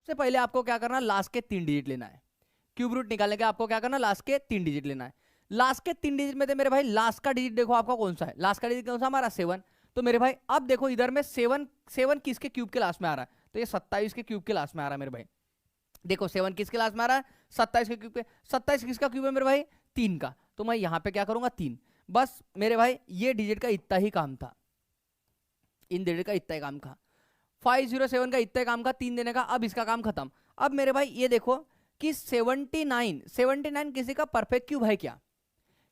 सबसे पहले आपको क्या करना है, लास्ट के 3 डिजिट लेना है। क्यूब रूट निकालने के आपको क्या करना है, लास्ट के 3 डिजिट लेना है। लास्ट के 3 डिजिट में थे मेरे भाई, लास्ट का डिजिट देखो आपका कौन सा है, लास्ट का डिजिट कौन सा हमारा 7। तो मेरे भाई अब देखो इधर में 7 किसके क्यूब के लास्ट में आ रहा है, तो ये 27 के क्यूब के लास्ट में आ रहा है मेरे भाई। देखो 7 किसके लास्ट में आ रहा है, 27 के क्यूब पे। 27 किसका क्यूब है मेरे भाई, 3 का। तो मैं यहां पे क्या करूंगा, 3। बस मेरे भाई ये डिजिट का इतना ही काम था, इन डिजिट का इतना ही काम था, 507 का इतना ही काम का, 3 देने का। अब इसका काम खत्म। अब मेरे भाई ये देखो कि 79 किसी का परफेक्ट क्यूब है क्या,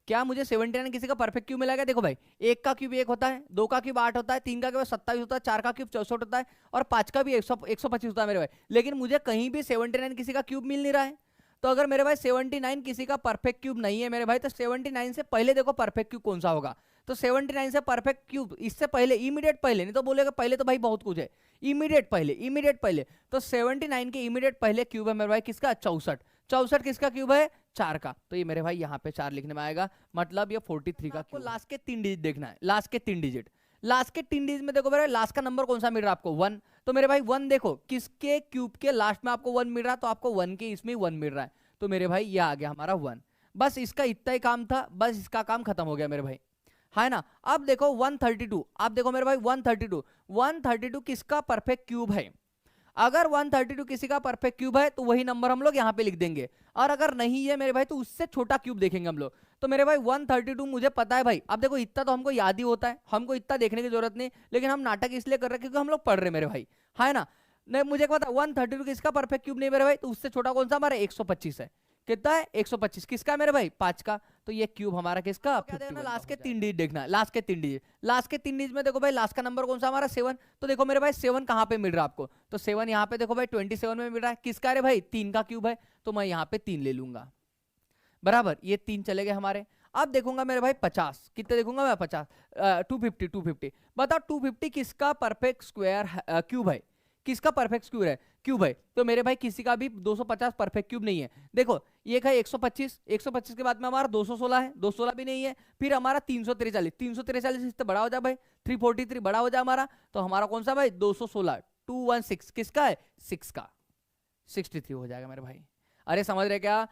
क्या मुझे 79 किसी का परफेक्ट क्यूब मिला क्या? देखो भाई, 1 का क्यूब 1 होता है, 2 का क्यूब 8 होता है, 3 का क्यूब 27 होता है, 4 का क्यूब 64 होता है, और 5 का भी 125 होता है मेरे भाई। लेकिन मुझे कहीं भी 79 किसी का क्यूब मिल नहीं रहा है। तो अगर मेरे भाई 79 किसी का परफेक्ट क्यूब नहीं है मेरे भाई, तो 79 से पहले देखो परफेक्ट क्यूब कौन सा होगा। तो 79 से परफेक्ट क्यूब इससे पहले, इमीडिएट पहले, नहीं तो बोलेगा पहले तो भाई बहुत कुछ है, इमीडिएट पहले। तो 79 के इमीडिएट पहले क्यूब है मेरे भाई किसका, 64। 64 किसका क्यूब है, 4 का। तो ये मेरे भाई यहाँ पे 4 लिखने में आएगा, मतलब ये 43 का। आपको लास्ट के 3 डिजिट देखना है, लास्ट के 3 डिजिट। लास्ट के 3 डिजिट में देखो मेरे लास्ट का नंबर कौन सा मिल रहा है आपको, 1। तो मेरे भाई 1 देखो किसके क्यूब के लास्ट में आपको 1 मिल रहा है, तो आपको 1 के इसमें 1 मिल रहा है। तो मेरे भाई ये आ गया हमारा 1। बस इसका इतना ही काम था, बस इसका काम खत्म हो गया मेरे भाई, है ना। अब देखो 132, आप देखो मेरे भाई 132 किसका परफेक्ट क्यूब है। अगर 132 किसी का परफेक्ट क्यूब है तो वही नंबर हम लोग यहाँ पे लिख देंगे, और अगर नहीं है मेरे भाई तो उससे छोटा क्यूब देखेंगे हम लोग। तो मेरे भाई 132 मुझे पता है भाई। अब देखो इतना तो हमको याद ही होता है, हमको इतना देखने की जरूरत नहीं, लेकिन हम नाटक इसलिए कर रहे हैं क्योंकि हम लोग पढ़ रहे मेरे भाई, है ना। नहीं मुझे पता 132 किसका परफेक्ट क्यूब नहीं मेरे भाई, तो उससे छोटा कौन सा हमारा 125 है। कितना है, 125 किसका मेरे भाई, 5 का। तो ये क्यूब हमारा किसका, क्या देखना, लास्ट के 3 डिजिट देखना है, लास्ट के 3 डिजिट। लास्ट के 3 डिजिट में देखो भाई लास्ट का नंबर कौन सा हमारा, 7। तो देखो मेरे भाई 7 कहाँ पे मिल रहा है आपको, तो 7 यहाँ पे देखो भाई 27 में मिल रहा है, किसका है भाई, 3 का क्यूब है। तो मैं यहाँ पे 3 ले लूंगा, बराबर, ये 3 चले गए हमारे। अब देखूंगा मेरे भाई 50, कितने देखूंगा मैं, 50, 250। बताओ 250 किसका परफेक्ट स्क्वायर क्यूब है, किसका परफेक्ट क्यूब है। तो मेरे भाई किसी का भी 250 परफेक्ट क्यूब नहीं है। देखो ये है 125 के बाद में हमारा 216 है, 216 भी नहीं है। फिर हमारा 343 इससे बड़ा हो जाए भाई, 343 बड़ा हो जाए हमारा। तो हमारा कौन सा भाई, 216, 216 किसका है, 6 का, 63 हो जाएगा मेरे भाई। अरे समझ रहे क्या,